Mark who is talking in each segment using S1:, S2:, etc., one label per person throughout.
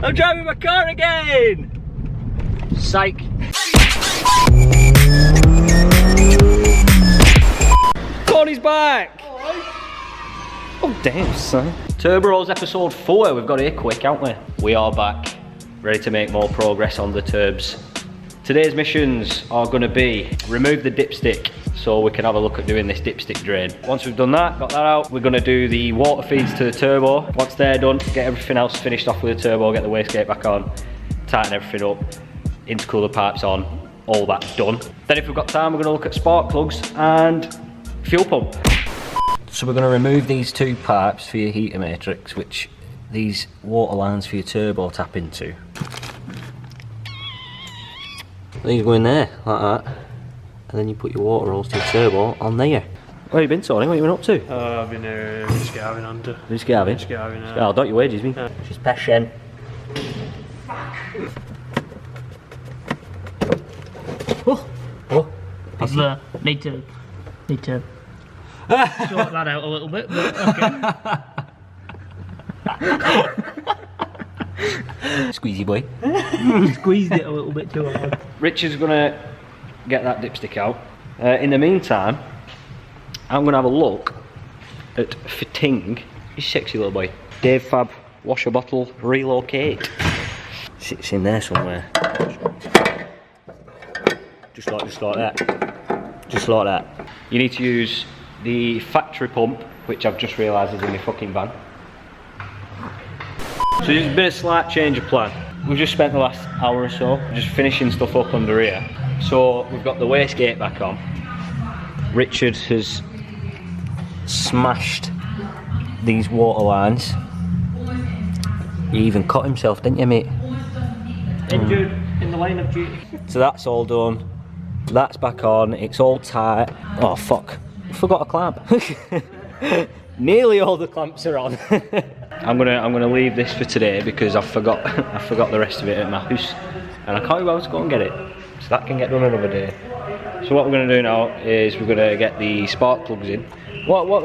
S1: I'm driving my car again! Psych. Tony's back! Oh damn son. Turbo Rolls episode 4, we've got here quick, haven't we? We are back, ready to make more progress on the turbs. Today's missions are going to be remove the dipstick so we can have a look at doing this dipstick drain. Once we've done that, got that out, we're going to do the water feeds to the turbo. Once they're done, get everything else finished off with the turbo, get the wastegate back on, tighten everything up, intercooler pipes on, all that done. Then if we've got time, we're going to look at spark plugs and fuel pump. So we're going to remove these two pipes for your heater matrix, which these water lines for your turbo tap into. These go in there, like that, and then you put your water rolls to your turbo on there. Where you been, Tony? What have you been up to?
S2: I've been scarving under.
S1: Been scarving?
S2: Scarving,
S1: Oh, don't your wages, me.
S2: Yeah.
S1: She's passion. Oh,
S3: Need to sort that out a little bit, but okay.
S1: Squeezy boy.
S3: Squeezed it a little bit too hard.
S1: Richard's gonna get that dipstick out. In the meantime, I'm gonna have a look at fitting his sexy little boy. Dave Fab washer bottle relocate. Sits in there somewhere. Just like that. Just like that. You need to use the factory pump, which I've just realised is in my fucking van. So there's been a slight change of plan. We've just spent the last hour or so just finishing stuff up under here. So we've got the wastegate back on. Richard has smashed these water lines. He even cut himself, didn't you, mate?
S3: Injured in the line of duty.
S1: So that's all done. That's back on. It's all tight. Oh fuck! I forgot a clamp. Nearly all the clamps are on. I'm gonna leave this for today because I forgot the rest of it at my house, and I can't be able to go and get it. So that can get done another day. So what we're gonna do now is we're gonna get the spark plugs in. What's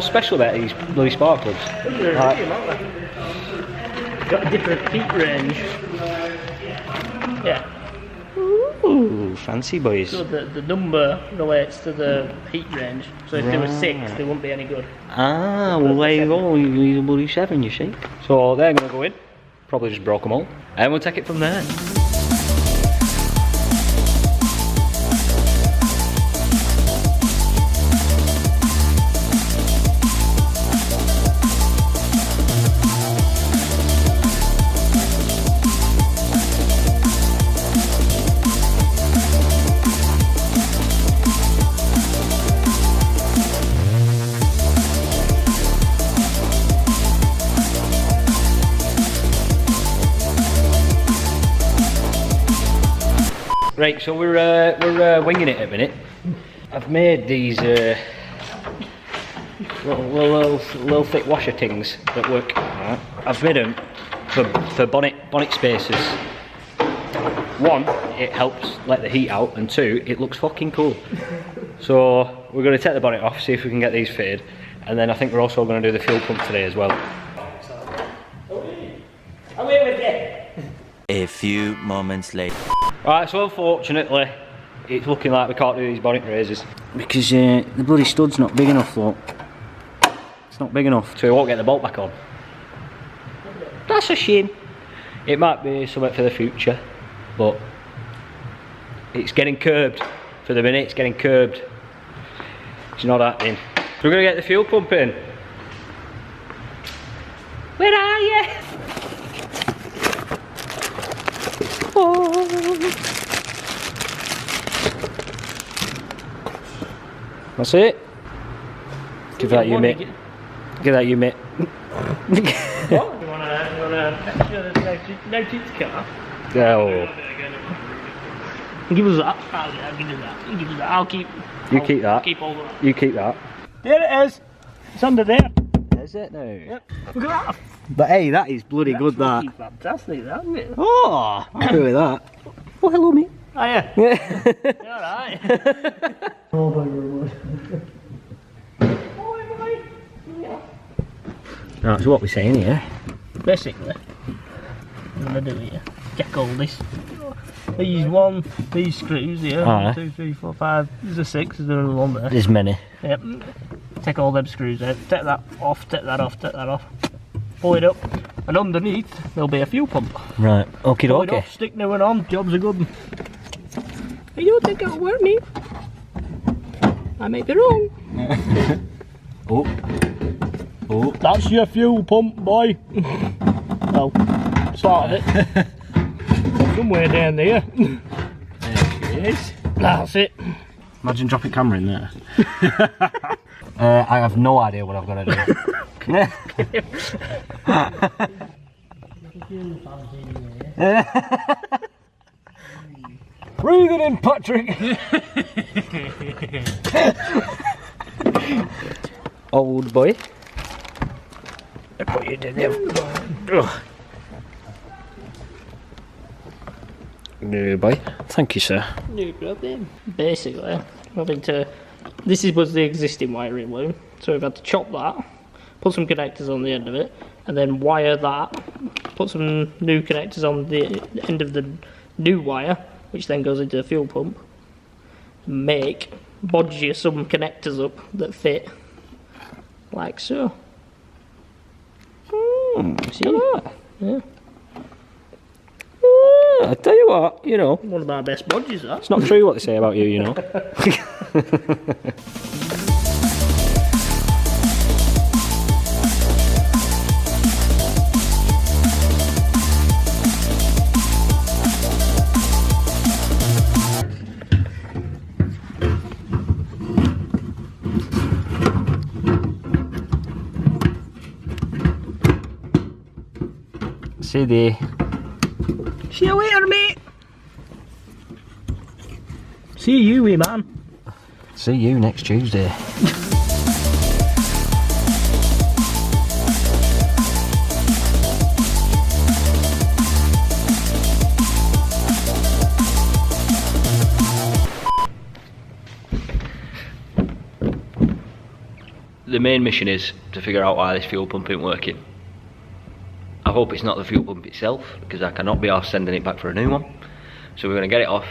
S1: special about these bloody spark plugs?
S3: Got a different heat range. Yeah.
S1: Ooh, fancy boys.
S3: So the number relates to the heat range. So if there were 6, they wouldn't be any good.
S1: Ah, well there you go, you need a bloody 7, you see. So they're going to go in, probably just broke them all, and we'll take it from there. Right, so we're winging it at a minute. I've made these little thick washer things that work. Right. I've made them for bonnet spacers. 1, it helps let the heat out, and 2, it looks fucking cool. So we're going to take the bonnet off, see if we can get these fitted, and then I think we're also going to do the fuel pump today as well. I'm here with you.
S4: A few moments later.
S1: Right, so unfortunately, it's looking like we can't do these bonnet raisers because the bloody stud's not big enough, look. It's not big enough, so we won't get the bolt back on. That's a shame. It might be something for the future, but it's getting curbed. For the minute, it's getting curbed. It's not happening. So we're going to get the fuel pump in. Where are you? That's it. Give that you, mate. Give that you, mate.
S3: What? You wanna make sure there's no teeth car?
S1: Oh.
S3: Give us that. I'll give you that. You give us that. I'll keep.
S1: You keep that.
S3: Keep all of that.
S1: You keep that.
S3: There it is. It's under there.
S1: Is it now?
S3: Yep. Look at that.
S1: But hey, that is bloody good, that.
S3: That's fantastic, that, isn't it?
S1: Oh, I'm happy with that. Oh, hello, mate.
S3: Oh yeah.
S1: Yeah.
S3: You're alright. Oh my god.
S1: Right, so what we're saying here.
S3: Basically, I'm gonna do here. Check all this. These screws here.
S1: Aye.
S3: 1, 2, 3, 4, 5. There's a 6. There's another one there.
S1: There's many.
S3: Yep. Take all them screws out. Take that off. Take that off. Take that off. Pull it up, and underneath there'll be a fuel pump.
S1: Right. Okie
S3: Pull it
S1: dokie.
S3: off, stick new one on. Job's a good one. I don't think it'll work, mate. I may be wrong.
S1: Oh. Oh.
S3: That's your fuel pump, boy. Well, started it. Somewhere down there.
S1: There it is.
S3: That's it.
S1: Imagine dropping camera in there. I have no idea what I've got to do. Breathe it in, Patrick. Old boy. I put you in there. New boy. Thank you, sir.
S3: No problem. Basically, this was the existing wiring loom, so we've had to chop that, put some connectors on the end of it, and then wire that, put some new connectors on the end of the new wire, which then goes into the fuel pump, bodge you some connectors up that fit, like so. See that? Yeah.
S1: I tell you what, you know.
S3: One of our best bodges, that.
S1: It's not true what they say about you, you know. See there.
S3: See you later, mate. See you, wee man.
S1: See you next Tuesday. The main mission is to figure out why this fuel pump isn't working. I hope it's not the fuel pump itself, because I cannot be arsed sending it back for a new one. So we're going to get it off,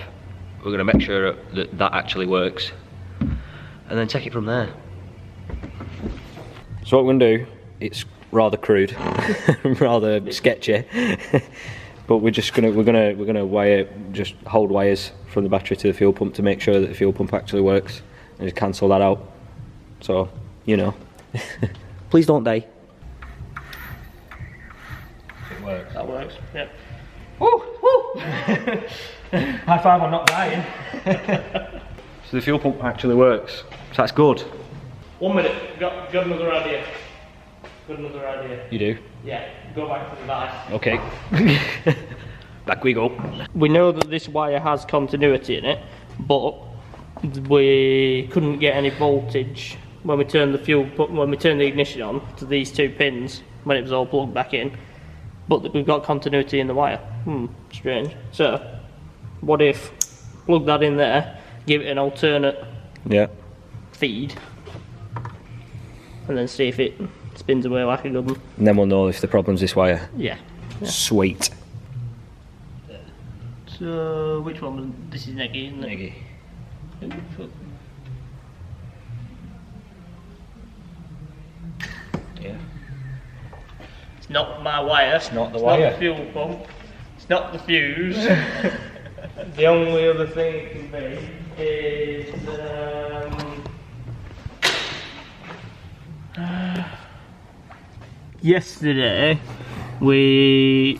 S1: we're going to make sure that that actually works, and then take it from there. So what we're going to do, it's rather crude, rather sketchy, but we're gonna just hold wires from the battery to the fuel pump to make sure that the fuel pump actually works, and just cancel that out. So, you know, please don't die. Works.
S3: That works, yep. Woo! Woo! High five on not dying.
S1: So the fuel pump actually works, so that's good.
S3: 1 minute, got another idea. Got another idea.
S1: You do?
S3: Yeah, go back to the device.
S1: Okay. Back we go.
S3: We know that this wire has continuity in it, but we couldn't get any voltage when we turned the ignition on to these two pins when it was all plugged back in. But we've got continuity in the wire. Strange. So, what if plug that in there, give it an alternate feed, and then see if it spins away like a good one.
S1: And then we'll know if the problem's this wire.
S3: Yeah.
S1: Sweet.
S3: So, which one was this? Is neggy, isn't it?
S1: Neggy. Yeah.
S3: It's not my wire.
S1: It's not the
S3: It's
S1: wire.
S3: not the fuel pump. It's not the fuse. The only other thing it can be is yesterday we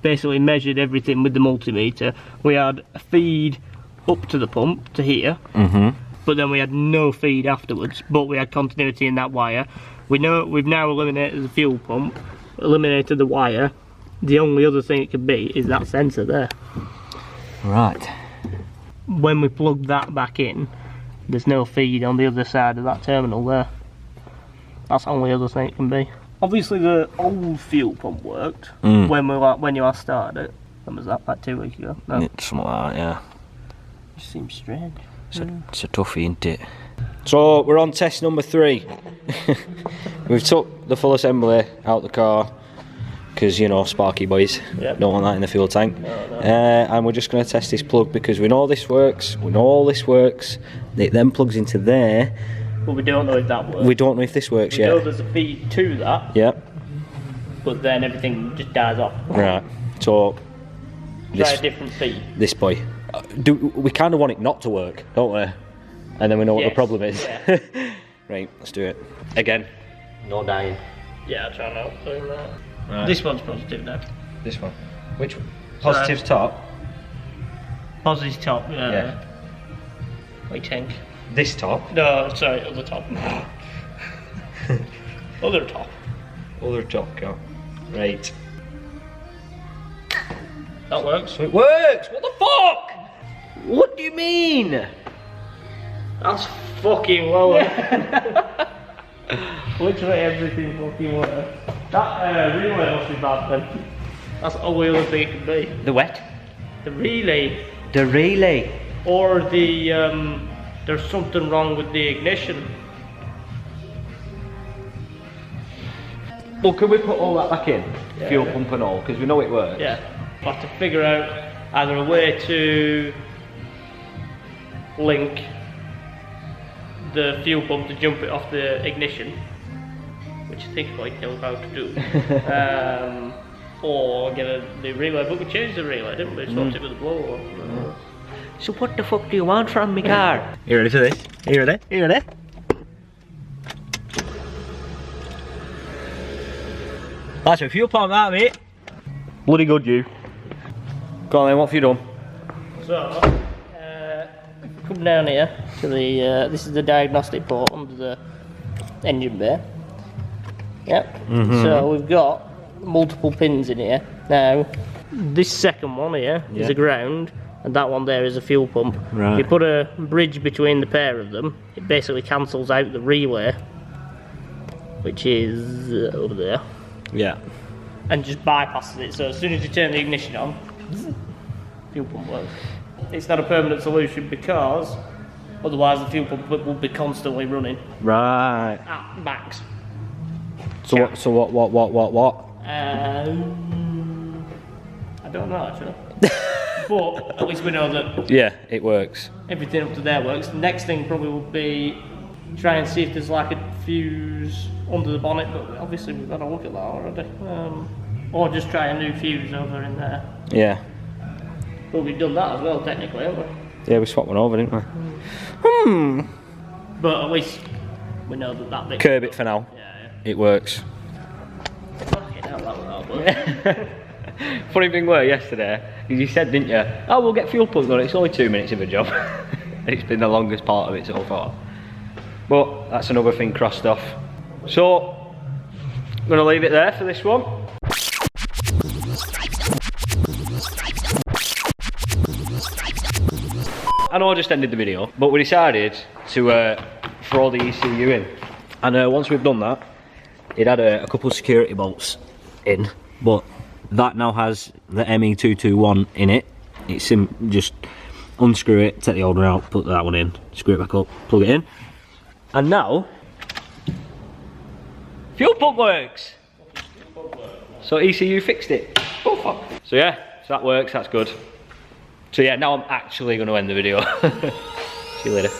S3: basically measured everything with the multimeter. We had a feed up to the pump to here, but then we had no feed afterwards, but we had continuity in that wire. We've now eliminated the fuel pump, eliminated the wire. The only other thing it could be is that sensor there.
S1: Right.
S3: When we plug that back in, there's no feed on the other side of that terminal there. That's the only other thing it can be. Obviously the old fuel pump worked when you last started it. When was that, like 2 weeks ago? No.
S1: It's something like that, yeah.
S3: It seems strange.
S1: It's a toughie, isn't it? So we're on test number 3. We've took the full assembly out the car because, you know, Sparky boys, don't want that in the fuel tank. And we're just going to test this plug because we know this works. We know all this works. It then plugs into there.
S3: But we don't know if that works.
S1: We don't know if this works yet.
S3: We know there's a feed to that.
S1: Yep.
S3: But then everything just dies off.
S1: Right. So
S3: try a different feed.
S1: This boy. We kind of want it not to work, don't we? And then we know what the problem is. Yeah. Right, let's do it. Again, no dying.
S3: Yeah, I'll try not doing that.
S1: Right.
S3: This one's positive now.
S1: This one. Which one? Positive's top.
S3: Positive's top, yeah. What do you think?
S1: This top?
S3: No, sorry, other top. Other top.
S1: Other top, go. Right.
S3: That works.
S1: So it works! What the fuck? What do you mean?
S3: That's fucking well. Literally everything fucking works. That relay must be bad then. That's the only other thing it could be.
S1: The wet?
S3: The relay.
S1: The relay.
S3: Or the, there's something wrong with the ignition.
S1: Well, can we put all that back in? Yeah, fuel pump and all, because we know it works.
S3: Yeah. We'll have to figure out either a way to link the fuel pump to jump it off the ignition, which I think I might know how to do, or get a new relay. But we changed the relay, didn't we? Swapped it with a blower.
S1: So what the fuck do you want from me car? You ready for this? Are you ready? Are you ready? That's a fuel pump, that, mate. Bloody good, you. Go on then, what have you done?
S3: So, come down here to the, this is the diagnostic port under the engine bay. Yep. So we've got multiple pins in here. Now, this second one here is a ground, and that one there is a fuel pump.
S1: Right.
S3: If you put a bridge between the pair of them, it basically cancels out the relay, which is over there.
S1: Yeah.
S3: And just bypasses it. So as soon as you turn the ignition on, fuel pump works. It's not a permanent solution because otherwise the fuel pump will be constantly running
S1: Right.
S3: at max.
S1: So what? So what?
S3: I don't know actually. But at least we know that
S1: Yeah, it works.
S3: everything up to there works. The next thing probably will be try and see if there's like a fuse under the bonnet, but obviously we've got to look at that already. Or just try a new fuse over in there.
S1: Yeah.
S3: But we've done that as well technically, haven't we?
S1: Yeah, we swapped one over, didn't we?
S3: But at least we know that bit.
S1: Curb it for now.
S3: Yeah.
S1: It works.
S3: Fucking hell, that was hard work.
S1: Funny thing were yesterday, you said, didn't you? Oh, we'll get fuel pump done. It's only 2 minutes of a job. It's been the longest part of it so far. But that's another thing crossed off. So, I'm going to leave it there for this one. I know I just ended the video, but we decided to throw the ECU in. And once we've done that, it had a couple of security bolts in, but that now has the ME221 in it. It's just unscrew it, take the old one out, put that one in, screw it back up, plug it in. And now, fuel pump works! So ECU fixed it. Oh fuck. So yeah, so that works, that's good. So yeah, now I'm actually going to end the video. See you later.